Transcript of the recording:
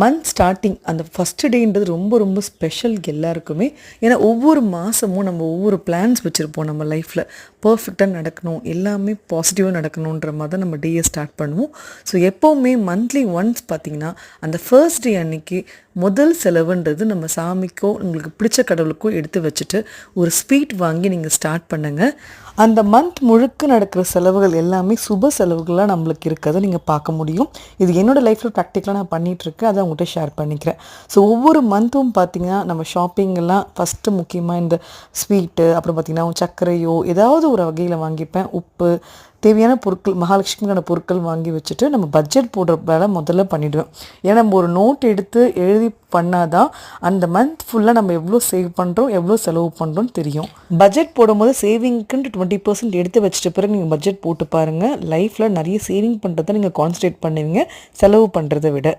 Month starting அந்த first டேன்றது ரொம்ப ரொம்ப ஸ்பெஷல் எல்லாருக்குமே. ஏன்னா ஒவ்வொரு மாதமும் நம்ம ஒவ்வொரு பிளான்ஸ் வச்சுருப்போம் நம்ம லைஃப்பில். பர்ஃபெக்டாக நடக்கணும், எல்லாமே பாசிட்டிவாக நடக்கணுன்ற மாதிரி தான் நம்ம டேயை ஸ்டார்ட் பண்ணுவோம். ஸோ எப்போவுமே மந்த்லி ஒன்ஸ் பார்த்திங்கன்னா அந்த ஃபர்ஸ்ட் டே அன்னைக்கு முதல் செலவுன்றது நம்ம சாமிக்கோ உங்களுக்கு பிடிச்ச கடவுளுக்கோ எடுத்து வச்சுட்டு ஒரு ஸ்வீட் வாங்கி நீங்கள் ஸ்டார்ட் பண்ணுங்கள். அந்த மந்த் முழுக்க நடக்கிற செலவுகள் எல்லாமே சுப செலவுகளாக நம்மளுக்கு இருக்கிறத நீங்கள் பார்க்க முடியும். இது என்னோடய லைஃப்பில் ப்ராக்டிக்கலாக நான் பண்ணிகிட்ருக்கேன், அதை உங்கள்கிட்ட ஷேர் பண்ணிக்கிறேன். ஸோ ஒவ்வொரு மந்த்தும் பார்த்திங்கன்னா நம்ம ஷாப்பிங்கெல்லாம் ஃபஸ்ட்டு முக்கியமாக இந்த ஸ்வீட்டு, அப்புறம் பார்த்திங்கன்னா சர்க்கரையோ ஏதாவது ஒரு வகையில் வாங்கிப்பேன். உப்பு, தேவையான பொருட்கள், மகாலட்சுமிக்கான பொருட்கள் வாங்கி வச்சுட்டு நம்ம பட்ஜெட் போடுற வேலை முதல்ல பண்ணிவிடுவேன். ஏன்னா நம்ம ஒரு நோட் எடுத்து எழுதி பண்ணாதான் அந்த மந்த் ஃபுல்லாக நம்ம எவ்வளோ சேவ் பண்ணுறோம், எவ்வளோ செலவு பண்ணுறோன்னு தெரியும். பட்ஜெட் போடும்போது சேவிங்க்குன்ட்டு 20% எடுத்து வச்சுட்ட பிறகு நீங்கள் பட்ஜெட் போட்டு பாருங்கள். லைஃப்பில் நிறைய சேவிங் பண்ணுறதை நீங்கள் கான்சன்ட்ரேட் பண்ணுவீங்க செலவு பண்ணுறதை விட.